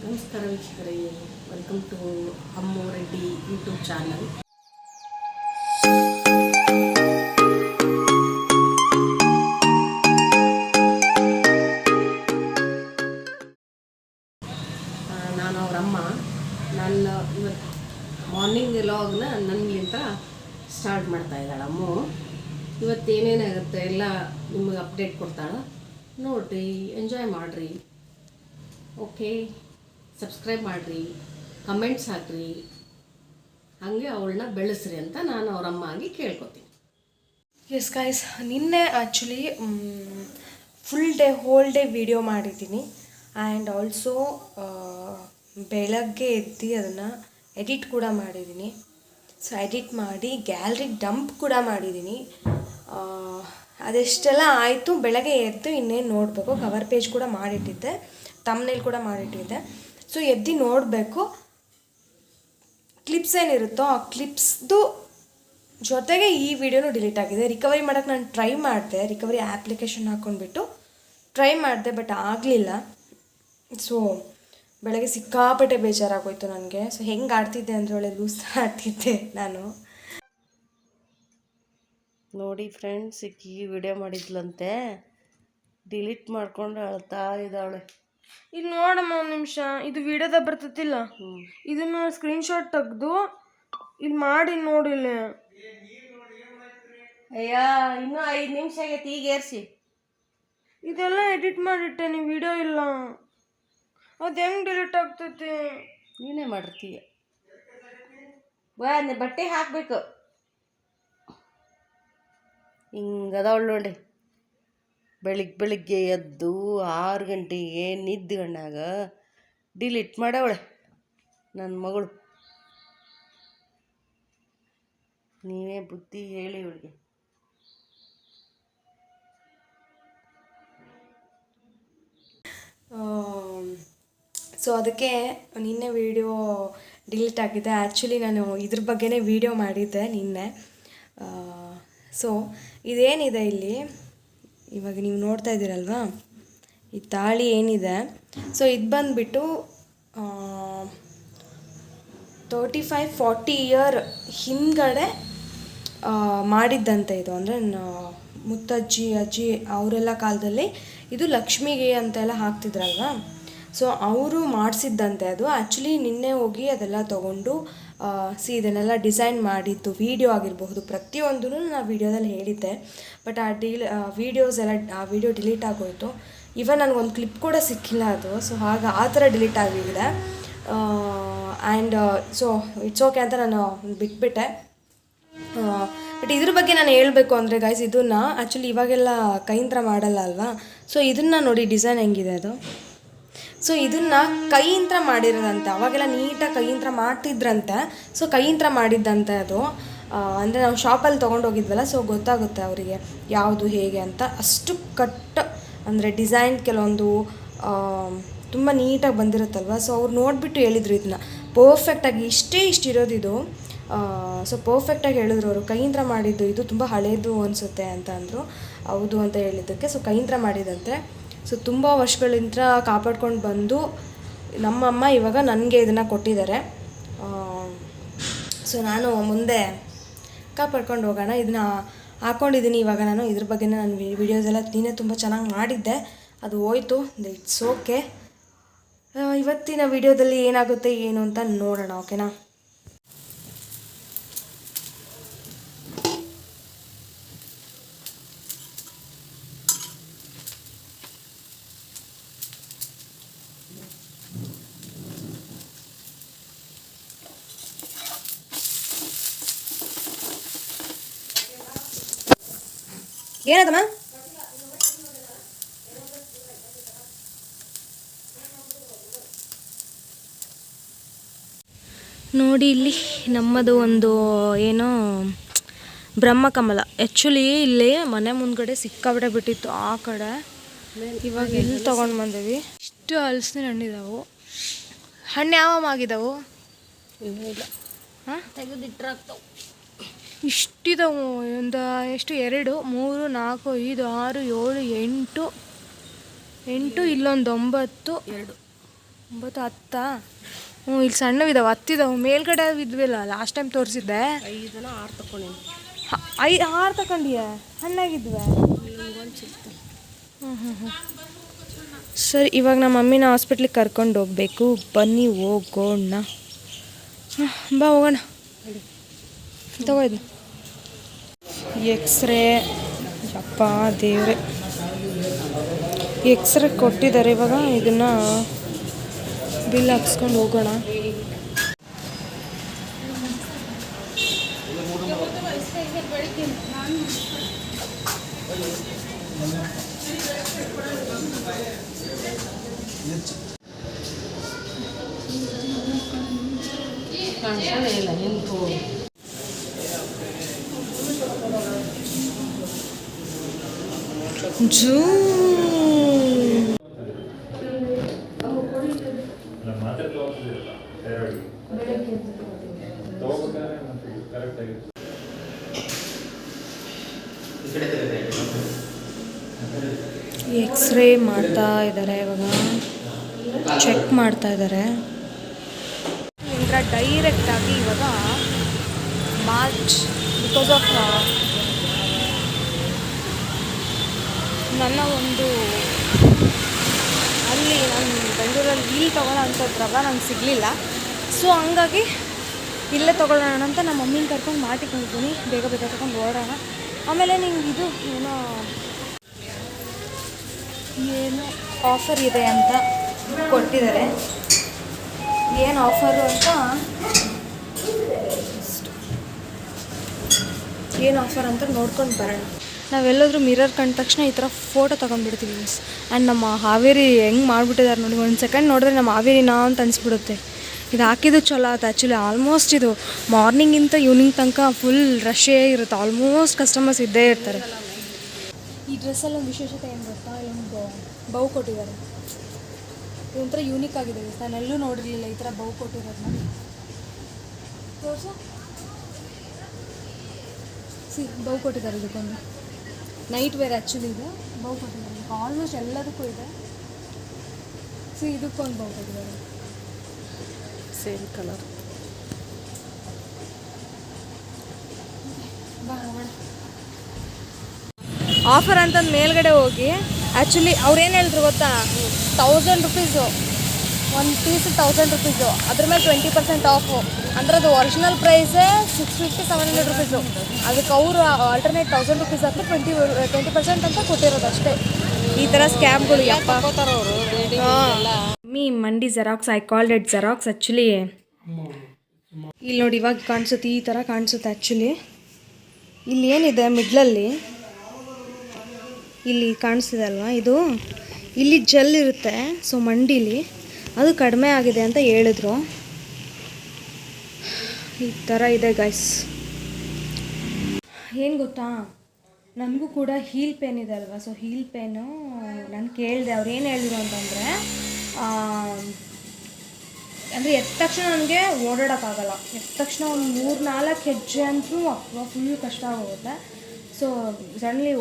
ನಮಸ್ಕಾರ ವೀಕ್ಷಕರೇ, welcome to Ammu Reddy YouTube channel. ನಾನು ಅವ್ರ ಅಮ್ಮ. ನಾನು ಇವತ್ತು ಮಾರ್ನಿಂಗ್ ವ್ಲಾಗ್ನ ನನಗಿಂತ ಸ್ಟಾರ್ಟ್ ಮಾಡ್ತಾ ಇದ್ದಾಳೆ ಅಮ್ಮು. ಇವತ್ತು ಏನೇನಾಗುತ್ತೆ ಎಲ್ಲ ನಿಮಗೆ ಅಪ್ಡೇಟ್ ಕೊಡ್ತಾಳೆ, ನೋಡಿರಿ, ಎಂಜಾಯ್ ಮಾಡಿರಿ. ಓಕೆ, ಸಬ್ಸ್ಕ್ರೈಬ್ ಮಾಡಿರಿ, ಕಮೆಂಟ್ಸ್ ಹಾಕಿರಿ, ಹಾಗೆ ಅವಳನ್ನ ಬೆಳೆಸ್ರಿ ಅಂತ ನಾನು ಅವರಮ್ಮ ಆಗಿ ಕೇಳ್ಕೊತೀನಿ. ಎಸ್ ಗಾಯ್ಸ್, ನಿನ್ನೆ ಆ್ಯಕ್ಚುಲಿ ಹೋಲ್ ಡೇ ವಿಡಿಯೋ ಮಾಡಿದ್ದೀನಿ. ಆ್ಯಂಡ್ ಆಲ್ಸೋ ಬೆಳಗ್ಗೆ ಎದ್ದು ಅದನ್ನು ಎಡಿಟ್ ಕೂಡ ಮಾಡಿದ್ದೀನಿ. ಸೊ ಎಡಿಟ್ ಮಾಡಿ ಗ್ಯಾಲರಿಗೆ ಡಂಪ್ ಕೂಡ ಮಾಡಿದ್ದೀನಿ. ಅದೆಷ್ಟೆಲ್ಲ ಆಯಿತು. ಬೆಳಗ್ಗೆ ಎದ್ದು ಇನ್ನೇನು ನೋಡಬೇಕು. ಕವರ್ ಪೇಜ್ ಕೂಡ ಮಾಡಿಟ್ಟಿದ್ದೆ, ತಮ್ನೇಲ್ ಕೂಡ ಮಾಡಿಟ್ಟಿದ್ದೆ. ಸೊ ಎದ್ದು ನೋಡಬೇಕು. ಕ್ಲಿಪ್ಸ್ ಏನಿರುತ್ತೋ ಆ ಕ್ಲಿಪ್ಸ್ದು ಜೊತೆಗೆ ಈ ವಿಡಿಯೋನೂ ಡಿಲೀಟ್ ಆಗಿದೆ. ರಿಕವರಿ ಮಾಡೋಕ್ಕೆ ನಾನು ಟ್ರೈ ಮಾಡಿದೆ, ರಿಕವರಿ ಆ್ಯಪ್ಲಿಕೇಶನ್ ಹಾಕ್ಕೊಂಡ್ಬಿಟ್ಟು ಟ್ರೈ ಮಾಡಿದೆ, ಬಟ್ ಆಗಲಿಲ್ಲ. ಸೊ ಬೆಳಗ್ಗೆ ಸಿಕ್ಕಾಪಟ್ಟೆ ಬೇಜಾರಾಗೋಯ್ತು ನನಗೆ. ಸೊ ಹೆಂಗೆ ಆಡ್ತಿದ್ದೆ ಅಂದರೆ ಒಳ್ಳೆ ಲೂಸ್ ಆಡ್ತಿದ್ದೆ ನಾನು. ನೋಡಿ ಫ್ರೆಂಡ್ಸ್, ಈ ವಿಡಿಯೋ ಮಾಡಿದ್ಲಂತೆ, ಡಿಲೀಟ್ ಮಾಡ್ಕೊಂಡು ಅಳ್ತಾ ಇದ್ದಾಳೆ. ಇಲ್ಲಿ ನೋಡಮ್ಮ ಒಂದು ನಿಮಿಷ, ಇದು ವಿಡಿಯೋದಾಗ ಬರ್ತತಿಲ್ಲ, ಇದನ್ನು ಸ್ಕ್ರೀನ್ಶಾಟ್ ತೆಗೆದು ಇಲ್ಲಿ ಮಾಡಿ ನೋಡಿಲ್ಲ. ಅಯ್ಯ, ಇನ್ನೂ 5 ನಿಮಿಷ ಆಗೈತಿ, ಈಗ ಏರ್ಸಿ. ಇದೆಲ್ಲ ಎಡಿಟ್ ಮಾಡಿಟ್ಟೆ, ನೀವು ವಿಡಿಯೋ ಇಲ್ಲ. ಅದು ಹೆಂಗೆ ಡಿಲೀಟ್ ಆಗ್ತೈತಿ? ನೀನೇ ಮಾಡಿರ್ತೀಯ. ಬಟ್ಟೆ ಹಾಕಬೇಕು. ಹಿಂಗದವಳು ನೋಡಿ, ಬೆಳಿಗ್ಗೆ ಎದ್ದು 6 ಗಂಟೆಗೆ ನಿದ್ದುಗಣ್ಣಾಗ ಡಿಲೀಟ್ ಮಾಡವಳೆ ನನ್ನ ಮಗಳು. ನೀವೇ ಬುದ್ಧಿ ಹೇಳಿ ಇವಳಿಗೆ. ಸೊ ಅದಕ್ಕೆ ನಿನ್ನೆ ವಿಡಿಯೋ ಡಿಲೀಟ್ ಆಗಿದೆ. ಆ್ಯಕ್ಚುಲಿ ನಾನು ಇದ್ರ ಬಗ್ಗೆನೇ ವಿಡಿಯೋ ಮಾಡಿದ್ದೆ ನಿನ್ನೆ. ಸೊ ಇದೇನಿದೆ ಇಲ್ಲಿ ಇವಾಗ ನೀವು ನೋಡ್ತಾ ಇದ್ದೀರಲ್ವಾ, ಈ ತಾಳಿ ಏನಿದೆ, ಸೊ ಇದು ಬಂದುಬಿಟ್ಟು 35-40 ಇಯರ್ ಹಿಂದ್ಗಡೆ ಮಾಡಿದ್ದಂತೆ ಇದು. ಅಂದರೆ ಮುತ್ತಜ್ಜಿ ಅಜ್ಜಿ ಅವರೆಲ್ಲ ಕಾಲದಲ್ಲಿ ಇದು ಲಕ್ಷ್ಮಿಗೆ ಅಂತೆಲ್ಲ ಹಾಕ್ತಿದ್ರಲ್ವ. ಸೊ ಅವರು ಮಾಡಿಸಿದ್ದಂತೆ ಅದು. ಆ್ಯಕ್ಚುಲಿ ನಿನ್ನೆ ಹೋಗಿ ಅದೆಲ್ಲ ತೊಗೊಂಡು ಇದನ್ನೆಲ್ಲ ಡಿಸೈನ್ ಮಾಡಿದ್ದು ವಿಡಿಯೋ ಆಗಿರಬಹುದು, ಪ್ರತಿಯೊಂದೂ ನಾನು ವಿಡಿಯೋದಲ್ಲಿ ಹೇಳಿದ್ದೆ. ಬಟ್ ಆ ವೀಡಿಯೋಸ್ ಎಲ್ಲ ಆ ವಿಡಿಯೋ ಡಿಲೀಟ್ ಆಗೋಯಿತು. ಇವನ್ ನನಗೊಂದು ಕ್ಲಿಪ್ ಕೂಡ ಸಿಕ್ಕಿಲ್ಲ ಅದು. ಸೊ ಆ ಥರ ಡಿಲೀಟ್ ಆಗಿದೆ. ಆ್ಯಂಡ್ ಸೊ ಇಟ್ಸ್ ಓಕೆ ಅಂತ ನಾನು ಬಿಟ್ಬಿಟ್ಟೆ. ಬಟ್ ಇದ್ರ ಬಗ್ಗೆ ನಾನು ಹೇಳಬೇಕು ಅಂದರೆ ಗೈಸ್, ಇದನ್ನು ಆ್ಯಕ್ಚುಲಿ ಇವಾಗೆಲ್ಲ ಕೈಯಿಂದ ಮಾಡಲ್ಲ ಅಲ್ವಾ. ಸೊ ಇದನ್ನು ನೋಡಿ ಡಿಸೈನ್ ಹೆಂಗಿದೆ ಅದು. ಸೊ ಇದನ್ನು ಕೈಯಿಂದ ಮಾಡಿರೋದಂತೆ. ಅವಾಗೆಲ್ಲ ನೀಟಾಗಿ ಕೈಯಿಂದ ಮಾಡ್ತಿದ್ರಂತೆ. ಸೊ ಕೈಯಿಂದ ಮಾಡಿದ್ದಂತೆ ಅದು. ಅಂದರೆ ನಾವು ಶಾಪಲ್ಲಿ ತೊಗೊಂಡೋಗಿದ್ವಲ್ಲ, ಸೊ ಗೊತ್ತಾಗುತ್ತೆ ಅವರಿಗೆ ಯಾವುದು ಹೇಗೆ ಅಂತ. ಅಷ್ಟು ಅಂದರೆ ಡಿಸೈನ್ ಕೆಲವೊಂದು ತುಂಬ ನೀಟಾಗಿ ಬಂದಿರುತ್ತಲ್ವ. ಸೊ ಅವ್ರು ನೋಡಿಬಿಟ್ಟು ಹೇಳಿದರು ಇದನ್ನ ಪರ್ಫೆಕ್ಟಾಗಿ ಇಷ್ಟಿರೋದಿದು. ಸೊ ಪರ್ಫೆಕ್ಟಾಗಿ ಹೇಳಿದ್ರು ಅವರು. ಕೈಯಿಂದ ಮಾಡಿದ್ದು ಇದು ತುಂಬ ಹಳೇದು ಅನಿಸುತ್ತೆ ಅಂತ ಅಂದರು. ಹೌದು ಅಂತ ಹೇಳಿದ್ದಕ್ಕೆ ಸೊ ಕೈಯಿಂದ ಮಾಡಿದಂತೆ. ಸೊ ತುಂಬ ವರ್ಷಗಳಿಂದ ಕಾಪಾಡ್ಕೊಂಡು ಬಂದು ನಮ್ಮಮ್ಮ ಇವಾಗ ನನಗೆ ಇದನ್ನು ಕೊಟ್ಟಿದ್ದಾರೆ. ಸೊ ನಾನು ಮುಂದೆ ಕಾಪಾಡ್ಕೊಂಡು ಹೋಗೋಣ. ಇದನ್ನ ಹಾಕ್ಕೊಂಡಿದ್ದೀನಿ ಇವಾಗ ನಾನು. ಇದ್ರ ಬಗ್ಗೆ ನಾನು ವೀಡಿಯೋಸ್ ಎಲ್ಲ ನೀನೇ ತುಂಬ ಚೆನ್ನಾಗಿ ಮಾಡಿದ್ದೆ, ಅದು ಹೋಯ್ತು. It's okay. ಇವತ್ತಿನ ವಿಡಿಯೋದಲ್ಲಿ ಏನಾಗುತ್ತೆ ಏನು ಅಂತ ನೋಡೋಣ, ಓಕೆನಾ? ಏನದಮ್ಮ? ನೋಡಿ ಇಲ್ಲಿ ನಮ್ಮದು ಒಂದು ಏನೋ ಬ್ರಹ್ಮಕಮಲ. ಆ್ಯಕ್ಚುಲಿ ಇಲ್ಲಿ ಮನೆ ಮುಂದ್ಗಡೆ ಸಿಕ್ಕಾಬಿಟ್ಟೆ ಬಿಟ್ಟಿತ್ತು ಆ ಕಡೆ. ಇವಾಗ ಇಲ್ಲಿ ತೊಗೊಂಡು ಬಂದೀವಿ. ಇಷ್ಟು ಹಲಸಿನ ಹಣ್ಣಿದಾವು. ಹಣ್ಣು ಯಾವ ಆಗಿದಾವು? ಇಲ್ಲ, ಹಾಂ, ತೆಗೆದಿಟ್ರಾಗ್ತಾವೆ. ಇಷ್ಟಿದಾವು. ಒಂದು ಎಷ್ಟು 2, 3, 4, 5, 6, 7, 8 ಇಲ್ಲೊಂದು 9, 9 10 ಹ್ಞೂ ಇಲ್ಲಿ ಸಣ್ಣವಿದಾವೆ 10 ಇದಾವೆ ಮೇಲ್ಗಡೆ ಇದ್ವಿಲ್ಲ ಲಾಸ್ಟ್ ಟೈಮ್ ತೋರಿಸಿದ್ದೆ 5 6 ತಗೊಂಡೇನಿ. 6 ತಗೊಂಡಿಯ ಹಣ್ಣಾಗಿದ್ವೆ. ಹ್ಞೂ ಸರಿ, ಇವಾಗ ನಮ್ಮ ಮಮ್ಮಿನ ಹಾಸ್ಪಿಟ್ಲಿಗೆ ಕರ್ಕೊಂಡು ಹೋಗ್ಬೇಕು. ಬನ್ನಿ ಹೋಗೋಣ. ಬಾ ಹೋಗೋಣ. ತಗೋಯ್ದು ಎಕ್ಸ್ರೇ. ಅಪ್ಪ ದೇವ್ರೆ, ಎಕ್ಸ್ರೇ ಕೊಟ್ಟಿದ್ದಾರೆ. ಇವಾಗ ಇದನ್ನು ಬಿಲ್ ಹಾಕ್ಸ್ಕೊಂಡು ಹೋಗೋಣ. ಕಾಣಿಸೋದೇ ಇಲ್ಲ ನಿಂತು. ಎಕ್ಸ್ರೇ ಮಾಡ್ತಾ ಇದ್ದಾರೆ, ಇವಾಗ ಚೆಕ್ ಮಾಡ್ತಾ ಇದ್ದಾರೆ. ಡೈರೆಕ್ಟಾಗಿ ಇವಾಗ ಮಾರ್ಚ್ ಬಿಕಾಸ್ ಆಫ್ ನನ್ನ ಒಂದು ಅಲ್ಲಿ ನಾನು ಬೆಂಗಳೂರಲ್ಲಿ ಇಲ್ಲಿ ತೊಗೊಳ್ಳೋ ಅಂಥದ್ರಲ್ಲ ನಂಗೆ ಸಿಗಲಿಲ್ಲ. ಸೊ ಹಂಗಾಗಿ ಇಲ್ಲೇ ತೊಗೊಳ್ಳೋಣ ಅಂತ ನಮ್ಮ ಮಮ್ಮಿನ ಕರ್ಕೊಂಡು ಮಾಡಿಕೊಂಡಿದ್ದೀನಿ. ಬೇಗ ಬೇಗ ತಗೊಂಡು ಓಡೋಣ. ಆಮೇಲೆ ನಿಂಗೆ ಇದು ಏನೋ ಆಫರ್ ಇದೆ ಅಂತ ಕೊಟ್ಟಿದ್ದಾರೆ. ಏನು ಆಫರು ಅಂತ ಏನು ಆಫರ್ ಅಂತ ನೋಡ್ಕೊಂಡು ಬರೋಣ. ನಾವೆಲ್ಲರೂ ಮಿರರ್ ಕಂಡ ತಕ್ಷಣ ಈ ಥರ ಫೋಟೋ ತೊಗೊಂಡ್ಬಿಡ್ತೀವಿ ಮೀನ್ಸ್. ಆ್ಯಂಡ್ ನಮ್ಮ ಹಾವೇರಿ ಹೆಂಗೆ ಮಾಡಿಬಿಟ್ಟಿದ್ದಾರೆ ನೋಡಿ. ಒಂದು ಸೆಕೆಂಡ್ ನೋಡಿದ್ರೆ ನಮ್ಮ ಹಾವೇರಿನಾ ಅಂತ ಅನಿಸ್ಬಿಡುತ್ತೆ. ಇದು ಹಾಕಿದ್ದು ಚಲೋ ಆಯ್ತು. ಆ್ಯಕ್ಚುಲಿ ಆಲ್ಮೋಸ್ಟ್ ಇದು ಮಾರ್ನಿಂಗಿಂತ ಈವ್ನಿಂಗ್ ತನಕ ಫುಲ್ ರಶ್ಶೇ ಇರುತ್ತೆ. ಆಲ್ಮೋಸ್ಟ್ ಕಸ್ಟಮರ್ಸ್ ಇದ್ದೇ ಇರ್ತಾರೆ. ಈ ಡ್ರೆಸ್ಸಲ್ಲಿ ಒಂದು ವಿಶೇಷತೆ ಏನು ಗೊತ್ತಾ, ಒಂದು ಬೌ ಕೊಟ್ಟಿದ್ದಾರೆ. ಇದೊಂಥರ ಯೂನಿಕ್ ಆಗಿದೆ. ನಾನೆಲ್ಲೂ ನೋಡಿರಲಿಲ್ಲ ಈ ಥರ ಬೌ ಕೊಟ್ಟಿರೋದು. ನೋಡಿ ತೋರಿಸು. ಬೌ ಕೊಟ್ಟಿದ್ದಾರೆ. ಇದಕ್ಕೊಂದು ನೈಟ್ ವೇರ್ ಆ್ಯಕ್ಚುಲಿ ಇದೆ. ಬೌ ಕೊಟ್ಟಿದ್ದಾರೆ. ಆಲ್ಮೋಸ್ಟ್ ಎಲ್ಲದಕ್ಕೂ ಇದೆ. ಇದಕ್ಕೊಂದು ಬೌ ಕೊಟ್ಟಿದ್ದಾರೆ. Same colour. ಆಫರ್ ಅಂತಂದು ಮೇಲ್ಗಡೆ ಹೋಗಿ ಆ್ಯಕ್ಚುಲಿ ಅವ್ರೇನು ಹೇಳಿದ್ರು ಗೊತ್ತಾ, 1000 ರುಪೀಸು ಒಂದು ಪೀಸ್, 1000 ರುಪೀಸು. ಅದ್ರ ಮೇಲೆ 20% ಆಫು. ಅಂದರೆ ಅದು ಒರಿಜಿನಲ್ ಪ್ರೈಸೇ 650-700 ರುಪೀಸು. ಅದಕ್ಕೆ ಅವರು ಆಲ್ಟರ್ನೇಟ್ 1000 ರುಪೀಸ್ ಹಾಕಿ 20% ಅಂತ ಕೊಟ್ಟಿರೋದು ಅಷ್ಟೇ. ಈ ಥರ ಸ್ಕ್ಯಾಮ್ಗಳು ಯಪ್ಪ. ಮೀ ಮಂಡಿ xerox, I called it xerox actually. ಇಲ್ಲಿ ನೋಡಿ ಇವಾಗ ಕಾಣಿಸುತ್ತೆ, ಈ ಥರ ಕಾಣಿಸುತ್ತೆ ಆ್ಯಕ್ಚುಲಿ. ಇಲ್ಲಿ ಏನಿದೆ ಮಿಡ್ಲಲ್ಲಿ, ಇಲ್ಲಿ ಕಾಣಿಸ್ತಿದೆ ಅಲ್ವಾ, ಇದು ಇಲ್ಲಿ ಜೆಲ್ ಇರುತ್ತೆ. ಸೊ ಮಂಡೀಲಿ ಅದು ಕಡಿಮೆ ಆಗಿದೆ ಅಂತ ಹೇಳಿದ್ರು. ಈ ಥರ ಇದೆ ಗೈಸ್. ಏನು ಗೊತ್ತಾ, ನನಗೂ ಕೂಡ ಹೀಲ್ ಪೇನ್ ಇದೆ ಅಲ್ವಾ. ಸೊ ಹೀಲ್ ಪೇನು ನಾನು ಕೇಳಿದೆ. ಅವ್ರು ಏನು ಹೇಳಿದ್ರು ಅಂತಂದರೆ, ಅಂದರೆ ಎದ್ದ ತಕ್ಷಣ ನನಗೆ ಓಡಾಡೋಕ್ಕಾಗಲ್ಲ. ಎದ್ದ ತಕ್ಷಣ ಒಂದು 3-4 ಹೆಜ್ಜೆ ಅಂತೂ ಫುಲ್ ಕಷ್ಟ ಆಗೋಗುತ್ತೆ. ಸೊ ಸಡನ್ಲಿ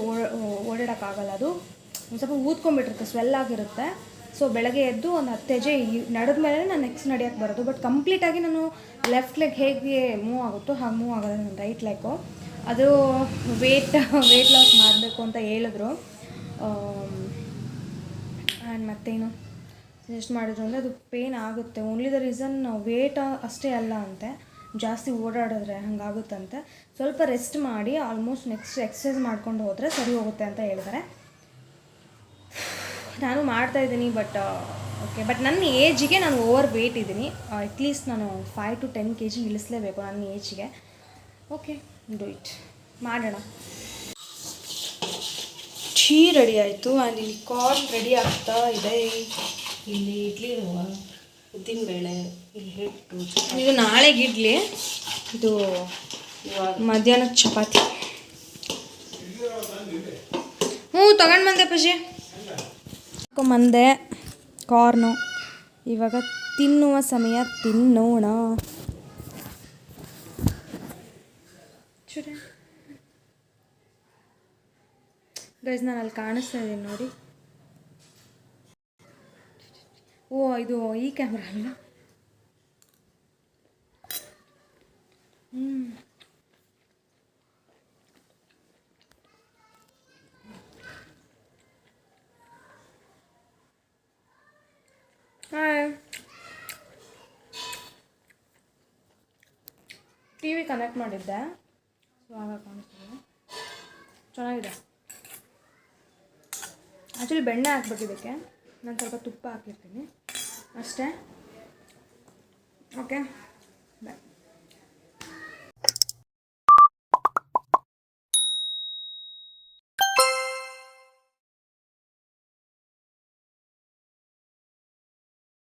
ಓಡಾಡೋಕ್ಕಾಗಲ್ಲ. ಅದು ಒಂದು ಸ್ವಲ್ಪ ಊದ್ಕೊಂಡ್ಬಿಟ್ಟಿರುತ್ತೆ, ಸ್ವೆಲ್ ಆಗಿರುತ್ತೆ. ಸೊ ಬೆಳಗ್ಗೆ ಎದ್ದು ಒಂದು 10 ಹೆಜ್ಜೆ ನಡೆದ ಮೇಲೆ ನಾನು ನೆಕ್ಸ್ಟ್ ನಡೆಯೋಕ್ಕೆ ಬರೋದು. ಬಟ್ ಕಂಪ್ಲೀಟಾಗಿ ನಾನು ಲೆಫ್ಟ್ ಲೆಗ್ ಹೇಗೆ ಮೂವ್ ಆಗುತ್ತೋ ಹಾಗೆ ಮೂವ್ ಆಗೋದು ನನ್ನ ರೈಟ್ ಲೆಗ್ಗು. ಅದು ವೇಟ್ ಲಾಸ್ ಮಾಡಬೇಕು ಅಂತ ಹೇಳಿದ್ರು. ಆ್ಯಂಡ್ ಮತ್ತೇನು ಸಜೆಸ್ಟ್ ಮಾಡಿದ್ರು ಅಂದರೆ ಅದು ಪೇನ್ ಆಗುತ್ತೆ. ಓನ್ಲಿ ದ ರೀಸನ್ ವೇಟ್ ಅಷ್ಟೇ ಅಲ್ಲ ಅಂತೆ, ಜಾಸ್ತಿ ಓಡಾಡಿದ್ರೆ ಹಾಗಾಗುತ್ತಂತೆ. ಸ್ವಲ್ಪ ರೆಸ್ಟ್ ಮಾಡಿ ಆಲ್ಮೋಸ್ಟ್ ನೆಕ್ಸ್ಟ್ ಎಕ್ಸಸೈಸ್ ಮಾಡ್ಕೊಂಡು ಹೋದರೆ ಸರಿ ಹೋಗುತ್ತೆ ಅಂತ ಹೇಳಿದ್ದಾರೆ. ನಾನು ಮಾಡ್ತಾಯಿದ್ದೀನಿ. ಬಟ್ ಓಕೆ, ಬಟ್ ನನ್ನ ಏಜಿಗೆ ನಾನು ಓವರ್ ವೇಟ್ ಇದ್ದೀನಿ. ಅಟ್ಲೀಸ್ಟ್ ನಾನು 5 to 10 kg ಇಳಿಸಲೇಬೇಕು ನನ್ನ ಏಜಿಗೆ. ಓಕೆ, ಡೂ ಇಟ್, ಮಾಡೋಣ. ಟೀ ರೆಡಿ ಆಯಿತು. ಆ್ಯಂಡ್ ಇಲ್ಲಿ ಕಾರ್ನ್ ರೆಡಿ ಆಗ್ತಾ ಇದೆ. ಇಲ್ಲಿ ಇಡ್ಲಿ ರವೆ, ಉದ್ದಿನಬೇಳೆ, ಇಲ್ಲಿ ಹಿಟ್ಟು. ಇದು ನಾಳೆಗೆ ಇಡ್ಲಿ, ಇದು ಮಧ್ಯಾಹ್ನಕ್ಕೆ ಚಪಾತಿ. ತಗೊಂಡು ಬಂದೆ ಪಜಿ ಮಂದೆ ಕಾರ್ನು. ಇವಾಗ ತಿನ್ನುವ ಸಮಯ, ತಿನ್ನೋಣ. ಗೈಸ್ ನಾನು ಅಲ್ಲಿ ಕಾಣಿಸ್ತಾ ಇದ್ದೀನಿ ನೋಡಿ. ಓ ಇದು ಈ ಕ್ಯಾಮ್ರಾ ಅಲ್ಲ. ಹಾಯ್. ಟಿ ವಿ ಕನೆಕ್ಟ್ ಮಾಡಿದ್ದೆ, ಸೊ ಆಗ ಕಾಣಿಸ್ತಿದೆ. ಚೆನ್ನಾಗಿದೆ. ಆ್ಯಕ್ಚುಲಿ ಬೆಣ್ಣೆ ಹಾಕ್ಬೇಕು ಇದಕ್ಕೆ, ನಾನು ಸ್ವಲ್ಪ ತುಪ್ಪ ಹಾಕಿರ್ತೀನಿ ಅಷ್ಟೇ. ಓಕೆ ಬಾಯ್.